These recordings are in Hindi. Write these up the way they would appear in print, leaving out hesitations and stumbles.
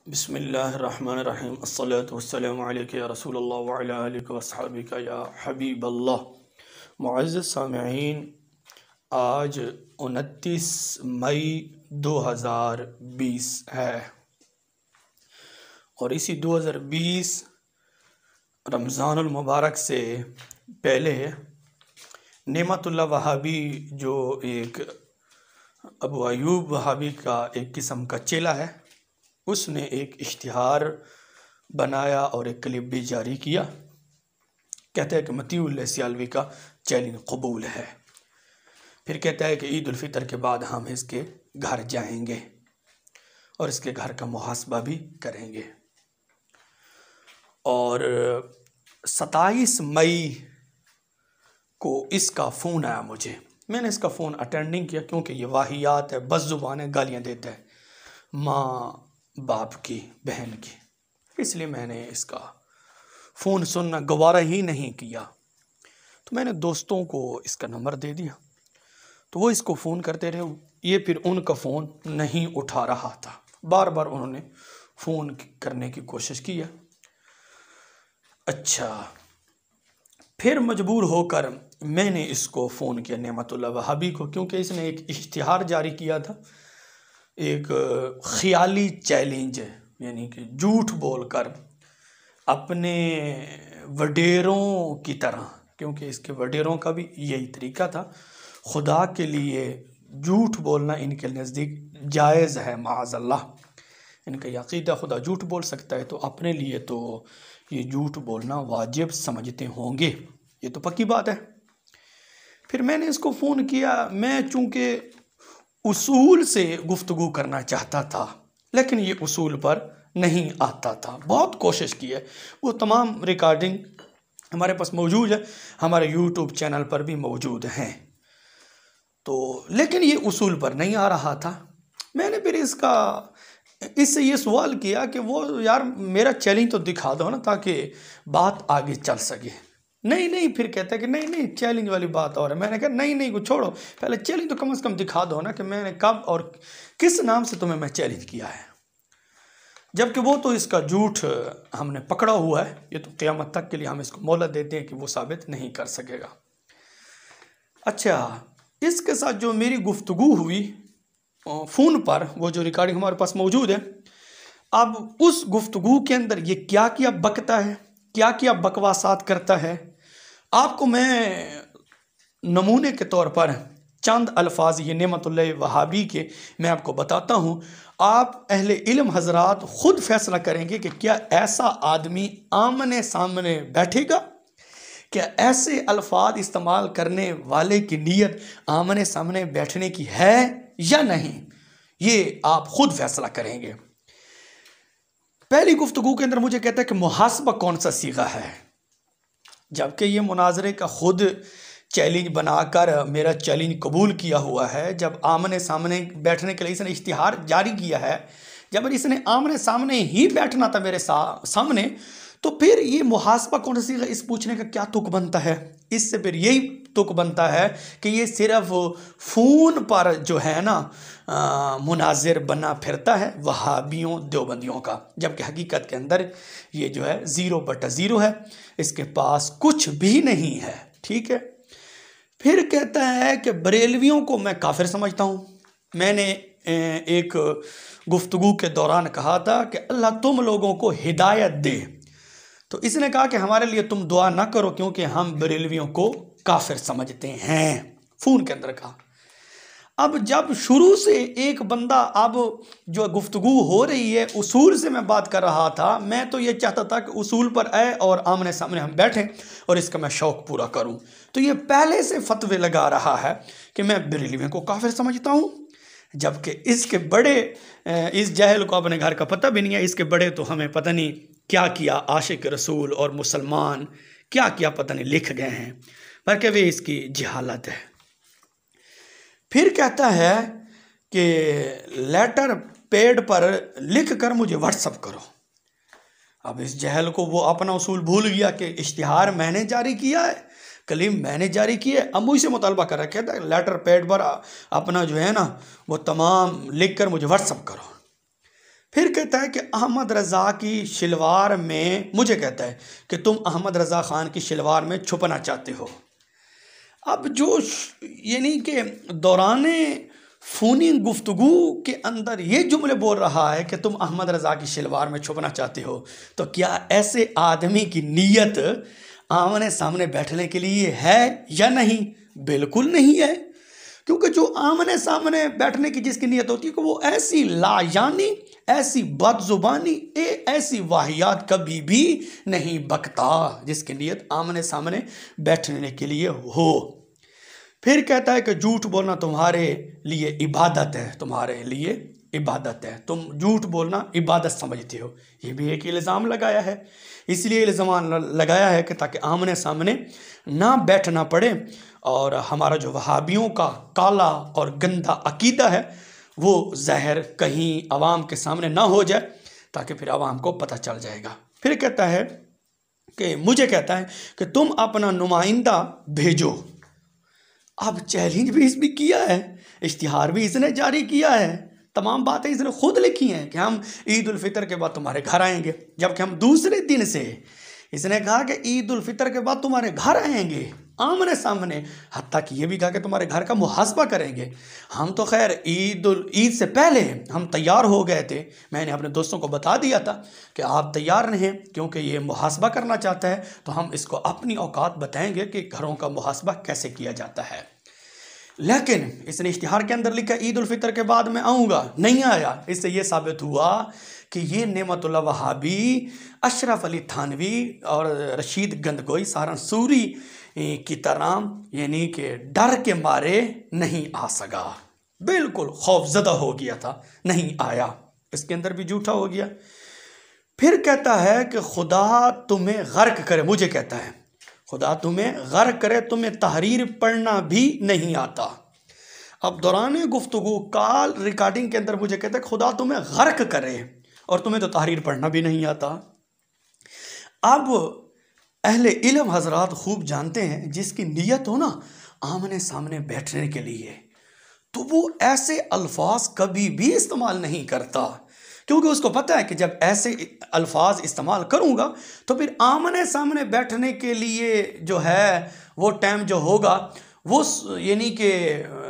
बिस्मिल्लाहिर्रहमानिर्रहीम अस्सलातु वस्सलामु अलैका या रसूलल्लाह व अला आलिका व अस्हाबिका या हबीबल्लाह। मुअज़्ज़ज़ सामिईन, आज 29 मई 2020 है और इसी 2020 रमज़ानुल मुबारक से पहले नेमतुल्लाह वहाबी जो एक अबू अयूब वहाबी का एक किस्म का चेला है, उसने एक इश्तिहार बनाया और एक क्लिप भी जारी किया। कहता है कि मतीउल सियालवी का चैलेंज कबूल है। फिर कहता है कि ईद उल फितर के बाद हम इसके घर जाएंगे और इसके घर का मुहासबा भी करेंगे। और 27 मई को इसका फ़ोन आया मुझे। मैंने इसका फ़ोन अटेंड नहीं किया क्योंकि ये वाहियात है, बस ज़ुबान है, गालियाँ देता है माँ बाप की, बहन की, इसलिए मैंने इसका फ़ोन सुनना गवारा ही नहीं किया। तो मैंने दोस्तों को इसका नंबर दे दिया, तो वो इसको फ़ोन करते रहे। ये फिर उनका फ़ोन नहीं उठा रहा था, बार बार उन्होंने फ़ोन करने की कोशिश की है। अच्छा, फिर मजबूर होकर मैंने इसको फ़ोन किया नेमतुल्लाह वहाबी को, क्योंकि इसने एक इश्तिहार जारी किया था, एक ख़याली चैलेंज, यानी कि झूठ बोलकर अपने वडेरों की तरह, क्योंकि इसके वडेरों का भी यही तरीका था, खुदा के लिए झूठ बोलना इनके नज़दीक जायज़ है। माअज़ल्लाह, इनका यक़ीदा खुदा झूठ बोल सकता है, तो अपने लिए तो ये झूठ बोलना वाजिब समझते होंगे, ये तो पक्की बात है। फिर मैंने इसको फ़ोन किया। मैं चूँकि उसूल से गुफ्तगू करना चाहता था, लेकिन ये उसूल पर नहीं आता था। बहुत कोशिश की है, वो तमाम रिकॉर्डिंग हमारे पास मौजूद है, हमारे यूट्यूब चैनल पर भी मौजूद हैं, तो लेकिन ये उसूल पर नहीं आ रहा था। मैंने फिर इससे ये सवाल किया कि वो यार मेरा चैलेंज तो दिखा दो ना, ताकि बात आगे चल सके। नहीं, फिर कहता है कि नहीं चैलेंज वाली बात और है। मैंने कहा नहीं कुछ छोड़ो, पहले चैलेंज तो कम से कम दिखा दो ना कि मैंने कब और किस नाम से तुम्हें मैं चैलेंज किया है। जबकि वो तो इसका झूठ हमने पकड़ा हुआ है, ये तो क़यामत तक के लिए हम इसको मोहलत देते हैं कि वो साबित नहीं कर सकेगा। अच्छा, इसके साथ जो मेरी गुफ्तगू हुई फ़ोन पर, वो जो रिकॉर्डिंग हमारे पास मौजूद है, अब उस गुफ्तगू के अंदर ये क्या बकता है, क्या बकवासात करता है, आपको मैं नमूने के तौर पर चंद अल्फाज ये नेमतुल्लाह वहाबी के मैं आपको बताता हूँ। आप अहले इल्म हजरात ख़ुद फैसला करेंगे कि क्या ऐसा आदमी आमने सामने बैठेगा, क्या ऐसे अल्फाज इस्तेमाल करने वाले की नीयत आमने सामने बैठने की है या नहीं, ये आप ख़ुद फैसला करेंगे। पहली गुफ्तगू के अंदर मुझे कहता है कि मुहासबा कौन सा सीगा है, जबकि ये मुनाजरे का खुद चैलेंज बनाकर मेरा चैलेंज कबूल किया हुआ है। जब आमने सामने बैठने के लिए इसने इश्तिहार जारी किया है, जब इसने आमने सामने ही बैठना था मेरे सामने, तो फिर ये मुहासबा कौन सा सीगा, इस पूछने का क्या तुक बनता है। इससे फिर यही तुक बनता है कि ये सिर्फ फ़ोन पर जो है ना मुनाजिर बना फिरता है वहाबियों देवबंदियों का, जबकि हकीकत के अंदर ये जो है 0/0 है, इसके पास कुछ भी नहीं है। ठीक है। फिर कहता है कि बरेलवियों को मैं काफिर समझता हूँ। मैंने एक गुफ्तगू के दौरान कहा था कि अल्लाह तुम लोगों को हिदायत दे, तो इसने कहा कि हमारे लिए तुम दुआ ना करो क्योंकि हम बरेलवियों को काफिर समझते हैं, फ़ोन के अंदर कहा। अब जब शुरू से एक बंदा, अब जो गुफ्तगू हो रही है उसूल से मैं बात कर रहा था, मैं तो ये चाहता था कि उसूल पर आए और आमने सामने हम बैठें और इसका मैं शौक़ पूरा करूं, तो ये पहले से फतवे लगा रहा है कि मैं बरेलवियों को काफिर समझता हूं, जबकि इसके बड़े, इस जाहिल को अपने घर का पता भी नहीं है, इसके बड़े तो हमें पता नहीं क्या किया, आशिक रसूल और मुसलमान क्या पता नहीं लिख गए हैं, पर कि वे इसकी जहालत है। फिर कहता है कि लेटर पैड पर लिख कर मुझे व्हाट्सअप करो। अब इस जहल को वो अपना उसूल भूल गया कि इश्तिहार मैंने जारी किया है, कलीम मैंने जारी की है, अब मुझसे मुतालबा कर रहा है। कहता है लेटर पैड पर अपना जो है ना वो तमाम लिख कर मुझे व्हाट्सअप करो। फिर कहता है कि अहमद रज़ा की शलवार में, मुझे कहता है कि तुम अहमद रज़ा ख़ान की शलवार में छुपना चाहते हो। अब जो यानी कि दौराने फ़ोनी गुफ्तगू के अंदर ये जुमले बोल रहा है कि तुम अहमद रज़ा की शलवार में छुपना चाहते हो, तो क्या ऐसे आदमी की नीयत आमने सामने बैठने के लिए है या नहीं? बिल्कुल नहीं है, क्योंकि जो आमने सामने बैठने की जिसकी नीयत होती है कि वो ऐसी लायानी, ऐसी बदजुबानी, ऐसी वाहियात कभी भी नहीं बकता जिसकी नीयत आमने सामने बैठने के लिए हो। फिर कहता है कि झूठ बोलना तुम्हारे लिए इबादत है, तुम्हारे लिए इबादत है, तुम झूठ बोलना इबादत समझते हो। ये भी एक इल्ज़ाम लगाया है, इसलिए इल्ज़ाम लगाया है कि ताकि आमने सामने ना बैठना पड़े और हमारा जो वहाबियों का काला और गंदा अकीदा है वो ज़ाहिर कहीं आवाम के सामने ना हो जाए, ताकि फिर आवाम को पता चल जाएगा। फिर कहता है कि मुझे कहता है कि तुम अपना नुमाइंदा भेजो। अब चैलेंज भी इसने किया है, इश्तिहार भी इसने जारी किया है, तमाम बातें इसने खुद लिखी हैं कि हम ईद उल फितर के बाद तुम्हारे घर आएंगे, जबकि हम दूसरे दिन से इसने कहा कि ईद उल फितर के बाद तुम्हारे घर आएंगे आमने सामने, हत्ता कि ये भी कहा कि तुम्हारे घर का मुहासबा करेंगे। हम तो खैर ईद से पहले हम तैयार हो गए थे, मैंने अपने दोस्तों को बता दिया था कि आप तैयार रहें क्योंकि ये मुहासबा करना चाहता है, तो हम इसको अपनी औकात बताएंगे कि घरों का मुहासबा कैसे किया जाता है। लेकिन इसने इश्तिहार के अंदर लिखा ईद उल फितर के बाद मैं आऊँगा, नहीं आया। इससे ये साबित हुआ कि ये नेमतुल्लाह वहाबी, अशरफ अली थानवी और रशीद गंदगोई सारनसूरी की तरह यानी कि डर के मारे नहीं आ सका, बिल्कुल खौफजदा हो गया था, नहीं आया। इसके अंदर भी झूठा हो गया। फिर कहता है कि खुदा तुम्हें गर्क करे, मुझे कहता है खुदा तुम्हें गर्क करे, तुम्हें तहरीर पढ़ना भी नहीं आता। अब दौरान गुफ्तगू कॉल रिकॉर्डिंग के अंदर मुझे कहता है खुदा तुम्हें गर्क करे और तुम्हें तो तहरीर पढ़ना भी नहीं आता। अब अहले इल्म हजरात खूब जानते हैं, जिसकी नीयत हो ना आमने सामने बैठने के लिए, तो वो ऐसे अल्फाज कभी भी इस्तेमाल नहीं करता, क्योंकि उसको पता है कि जब ऐसे अल्फाज इस्तेमाल करूँगा तो फिर आमने सामने बैठने के लिए जो है वो टाइम जो होगा वो यानी कि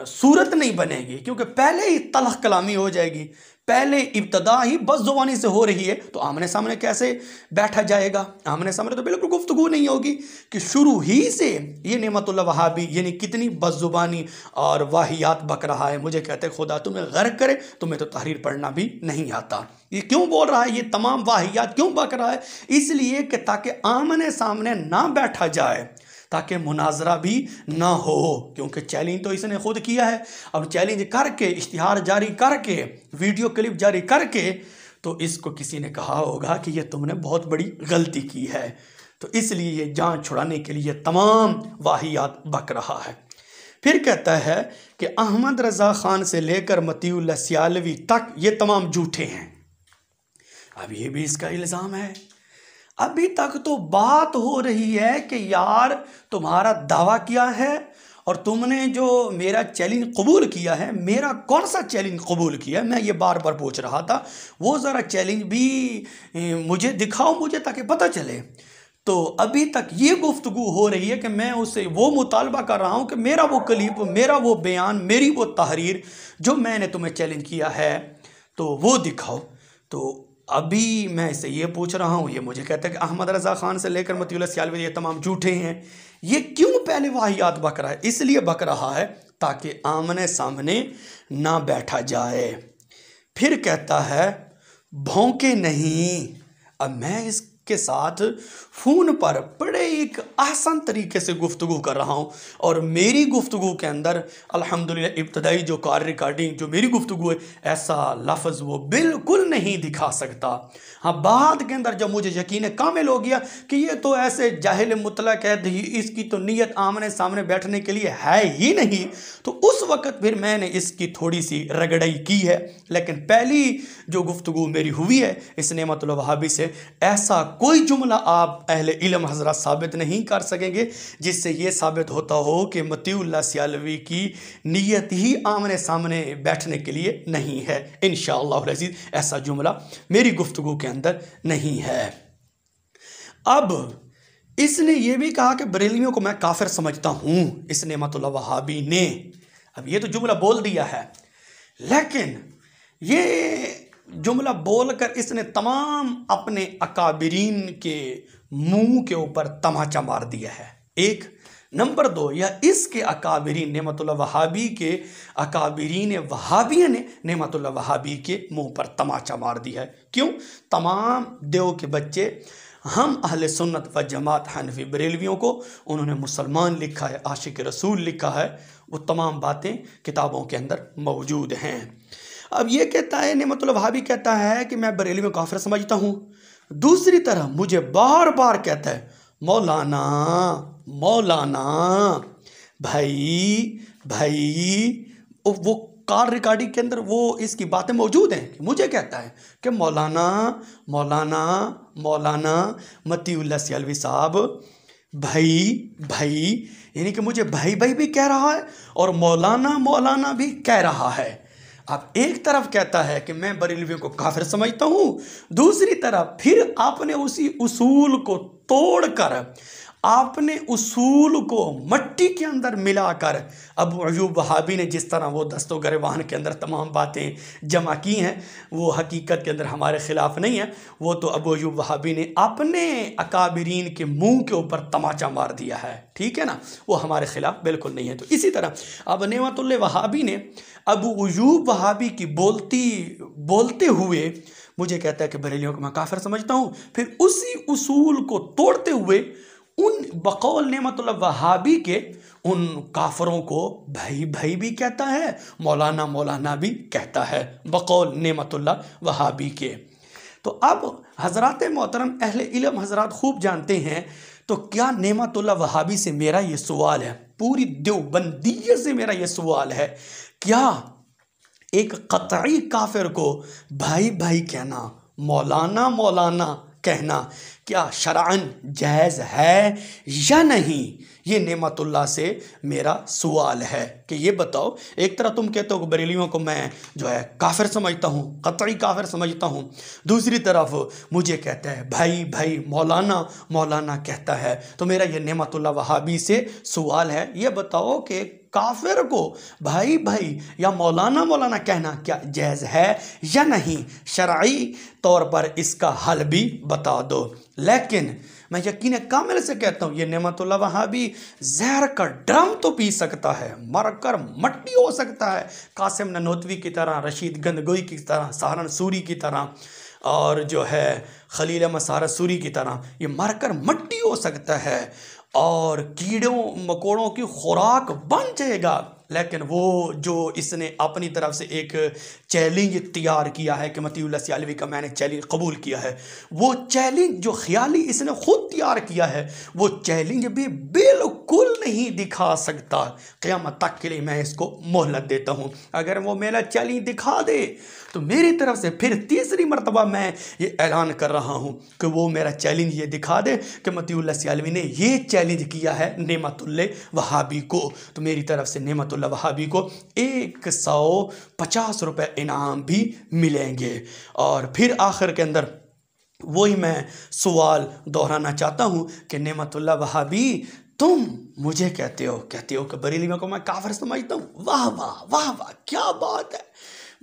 सूरत नहीं बनेगी, क्योंकि पहले ही तलख कलामी हो जाएगी, पहले इब्तदा ही बस ज़ुबानी से हो रही है, तो आमने सामने कैसे बैठा जाएगा? आमने सामने तो बिल्कुल गुफ्तगू नहीं होगी कि शुरू ही से ये नेमतुल्लाह वहाबी यानी कितनी बदजुबानी और वाहियात बक रहा है। मुझे कहते खुदा तुम्हें गर्क करे, तुम्हें तो तहरीर पढ़ना भी नहीं आता। ये क्यों बोल रहा है, ये तमाम वाहियात क्यों बक रहा है? इसलिए कि ताकि आमने सामने ना बैठा जाए, ताकि मुनाजरा भी ना हो, क्योंकि चैलेंज तो इसने खुद किया है। अब चैलेंज करके, इश्तिहार जारी करके, वीडियो क्लिप जारी करके, तो इसको किसी ने कहा होगा कि ये तुमने बहुत बड़ी गलती की है, तो इसलिए ये जान छुड़ाने के लिए तमाम वाहियात बक रहा है। फिर कहता है कि अहमद रज़ा ख़ान से लेकर मतीउल्लाह सियालवी तक ये तमाम झूठे हैं। अब ये भी इसका इल्ज़ाम है। अभी तक तो बात हो रही है कि यार तुम्हारा दावा किया है और तुमने जो मेरा चैलेंज कबूल किया है, मेरा कौन सा चैलेंज कबूल किया है, मैं ये बार बार पूछ रहा था, वो ज़रा चैलेंज भी मुझे दिखाओ, मुझे ताकि पता चले। तो अभी तक ये गुफ्तगू हो रही है कि मैं उससे वो मुतालबा कर रहा हूँ कि मेरा वो क्लिप, मेरा वो बयान, मेरी वो तहरीर जो मैंने तुम्हें चैलेंज किया है तो वो दिखाओ। तो अभी मैं इससे ये पूछ रहा हूँ, ये मुझे कहता है कि अहमद रज़ा ख़ान से लेकर मतीउल्लाह सियालवी ये तमाम झूठे हैं। ये क्यों पहले वाहियात बक रहा है? इसलिए बक रहा है ताकि आमने सामने ना बैठा जाए। फिर कहता है भौंके नहीं। अब मैं इसके साथ फ़ोन पर बड़े एक आसान तरीके से गुफ्तगू कर रहा हूँ, और मेरी गुफ्तगू के अंदर अल्हम्दुलिल्लाह इब्तदाई जो कार रिकॉर्डिंग जो मेरी गुफ्तगू है, ऐसा लफ्ज़ वो बिल्कुल नहीं दिखा सकता। हाँ, बाद के अंदर जब मुझे यकीन कामिल हो गया कि ये तो ऐसे जाहिल मुतलक है, इसकी तो नीयत आमने सामने बैठने के लिए है ही नहीं, तो उस वक़्त फिर मैंने इसकी थोड़ी सी रगड़ाई की है। लेकिन पहली जो गुफ्तगू मेरी हुई है इस नेमतुल्लाह वहाबी से, ऐसा कोई जुमला आप अहले इल्म हजरत साबित नहीं कर सकेंगे जिससे ये साबित होता हो कि मतीउल्लाह सियालवी की नीयत ही आमने सामने बैठने के लिए नहीं है। इंशाअल्लाह अज़ीज़ ऐसा जुमला मेरी गुफ्तगू के अंदर नहीं है। अब इसने ये भी कहा कि बरेलवियों को मैं काफिर समझता हूँ, इस नेमतुल्लाह वहाबी ने। अब ये तो जुमला बोल दिया है, लेकिन ये जुमला बोलकर इसने तमाम अपने अकाबिरीन के मुंह के ऊपर तमाचा मार दिया है। एक नंबर 2, यह इसके अकाबिरीन नेमतुल्लाह वहाबी के अकाबिरीन वहाबिया ने नेमतुल्लाह वहाबी के मुंह पर तमाचा मार दिया है। क्यों? तमाम देव के बच्चे हम अहले सुन्नत व जमात हनफी बरेलवियों को उन्होंने मुसलमान लिखा है, आशिक रसूल लिखा है, वो तमाम बातें किताबों के अंदर मौजूद हैं। अब ये कहता है, नेमतुल्लाह वहाबी कहता है कि मैं बरेलवियों को काफिर समझता हूँ। दूसरी तरफ मुझे बार बार कहता है मौलाना मौलाना। भाई भाई वो कार रिकॉर्डिंग के अंदर वो इसकी बातें मौजूद हैं कि मुझे कहता है कि मौलाना मौलाना मौलाना मतीउल्लाह सियालवी साहब, भाई भाई, यानी कि मुझे भाई भाई भी कह रहा है और मौलाना मौलाना भी कह रहा है। अब एक तरफ कहता है कि मैं बरेलवियों को काफिर समझता हूँ, दूसरी तरफ फिर आपने उसी उसूल को तोड़कर, आपने उसूल को मट्टी के अंदर मिलाकर अबू अयूब वहाबी ने जिस तरह वो दस्तो गरेबान के अंदर तमाम बातें जमा की हैं, वो हकीकत के अंदर हमारे ख़िलाफ़ नहीं है। वो तो अबू अयूब वहाबी ने अपने अकाबिरीन के मुंह के ऊपर तमाचा मार दिया है, ठीक है ना, वो हमारे ख़िलाफ़ बिल्कुल नहीं है। तो इसी तरह अब नेमतुल्लाह वहाबी ने अबू अयूब वहाबी की बोलते हुए मुझे कहता है कि बरेलियों को मैं काफिर समझता हूँ, फिर उसी उसूल को तोड़ते हुए उन बकौल नेमतुल्लाह वहाबी के उन काफरों को भाई भाई भी कहता है, मौलाना मौलाना भी कहता है, बकौल नेमतुल्लाह वहाबी के। तो अब हज़रात मोहतरम अहले इल्म हज़रात खूब जानते हैं, तो क्या नेमतुल्लाह वहाबी से मेरा ये सवाल है, पूरी देवबंदियत से मेरा ये सवाल है, क्या एक कतई काफिर को भाई भाई कहना, मौलाना मौलाना कहना क्या शरअन जायज़ है या नहीं? ये नेमतुल्लाह से मेरा सवाल है कि ये बताओ, एक तरह तुम कहते हो कि बरेलियों को मैं जो है काफिर समझता हूँ, कतई काफिर समझता हूँ, दूसरी तरफ मुझे कहता है भाई भाई मौलाना मौलाना कहता है। तो मेरा ये नेमतुल्लाह वहाबी से सवाल है, ये बताओ कि काफिर को भाई भाई या मौलाना मौलाना कहना क्या जायज़ है या नहीं? शरई तौर पर इसका हल भी बता दो। लेकिन मैं यकीन कामिल से कहता हूँ, ये नेमतुल्लाह वहाबी जहर का ड्रम तो पी सकता है, मरकर मट्टी हो सकता है, कासिम ननोतवी की तरह, रशीद गंदगोई की तरह, सहारनसूरी की तरह, और जो है खलील मसारसूरी की तरह, ये मरकर मट्टी हो सकता है और कीड़ों मकोड़ों की खुराक बन जाएगा। लेकिन वो जो इसने अपनी तरफ से एक चैलेंज तैयार किया है कि मतीउल्लाह सियालवी का मैंने चैलेंज कबूल किया है, वो चैलेंज जो ख्याली इसने खुद तैयार किया है, वो चैलेंज भी बिल्कुल नहीं दिखा सकता। क़यामत तक के लिए मैं इसको मोहलत देता हूँ। अगर वो मेरा चैलेंज दिखा दे तो मेरी तरफ से फिर तीसरी मरतबा मैं ये ऐलान कर रहा हूँ कि वो मेरा चैलेंज ये दिखा दे कि मतीउल्लाह सियालवी ने ये चैलेंज किया है नेमतुल्लाह वहाबी को, तो मेरी तरफ से नेमतुल्लाह वहाबी को 150 रुपये इनाम भी मिलेंगे। और फिर आखिर के अंदर वही मैं सवाल दोहराना चाहता हूँ कि नेमतुल्लाह वहाबी, तुम मुझे कहते हो कि बरेलियों को मैं काफिर समझता हूँ। वाह वाह वाह वाह, क्या बात है।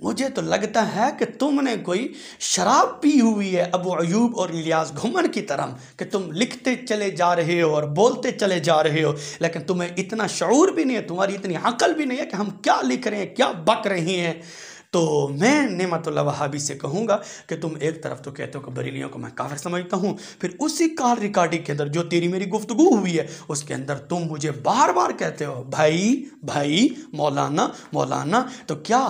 मुझे तो लगता है कि तुमने कोई शराब पी हुई है अबू अयूब और इलियास घुमन की तरह, कि तुम लिखते चले जा रहे हो और बोलते चले जा रहे हो, लेकिन तुम्हें इतना शऊर भी नहीं है, तुम्हारी इतनी अकल भी नहीं है कि हम क्या लिख रहे हैं, क्या बक रहे हैं। तो मैं नेमतुल्लाह वहाबी से कहूँगा कि तुम एक तरफ तो कहते हो कि बरेलियों को मैं काफिर समझता हूँ, फिर उसी कॉल रिकॉर्डिंग के अंदर जो तेरी मेरी गुफ्तगू हुई है उसके अंदर तुम मुझे बार बार कहते हो भाई भाई मौलाना मौलाना। तो क्या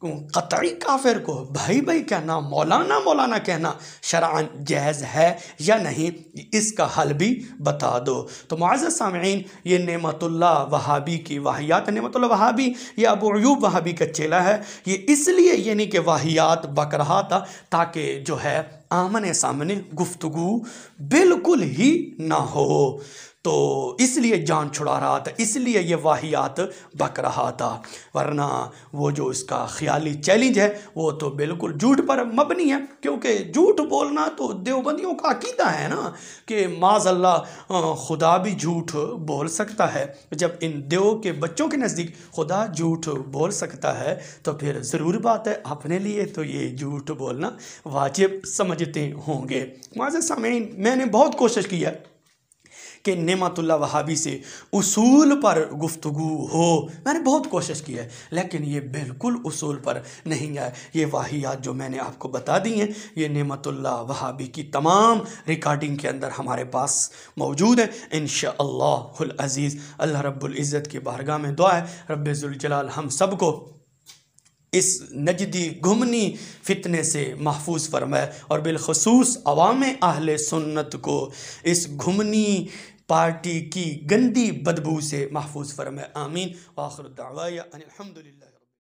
कतई काफिर को भाई भाई कहना, मौलाना मौलाना कहना शरअन जायज़ है या नहीं, इसका हल भी बता दो। तो मुअज़्ज़ज़ सामिईन, ये नेमतुल्लाह वहाबी की वाहियात, नेमतुल्लाह वहाबी ये अबू अय्यूब वहाबी का चेला है। ये इसलिए यानी कि वाहियात बक रहा था ताकि जो है आमने सामने गुफ्तगू बिल्कुल ही ना हो, तो इसलिए जान छुड़ा रहा था, इसलिए ये वाहियात बक रहा था। वरना वो जो इसका ख्याली चैलेंज है वो तो बिल्कुल झूठ पर मबनी है, क्योंकि झूठ बोलना तो देवबंदियों का अकीदा है ना कि माज़अल्लाह खुदा भी झूठ बोल सकता है। जब इन देव के बच्चों के नज़दीक खुदा झूठ बोल सकता है तो फिर ज़रूर बात है अपने लिए तो ये झूठ बोलना वाजिब समझते होंगे। मुअज़्ज़ज़ सामीन, मैंने बहुत कोशिश की है कि नेमतुल्लाह वहाबी से उसूल पर गुफ्तगू हो, मैंने बहुत कोशिश की है, लेकिन ये बिल्कुल उसूल पर नहीं है। ये वाहियात जो मैंने आपको बता दी हैं ये नेमतुल्लाह वहाबी की तमाम रिकॉर्डिंग के अंदर हमारे पास मौजूद है। इंशाअल्लाहुल अज़ीज़ अल्लाह रब्बुल इज़्ज़त की बारगाह में दुआ है रब्बे ज़ुल जलाल हम सब को इस नजदी घुमनी फितने से महफूज फरमाए और बिलखसूस अवाम अहले सुन्नत को इस घुमनी पार्टी की गंदी बदबू से महफूज फरमाए। आमीन। व आखिर दावा अनिल हम्दुलिल्लाह।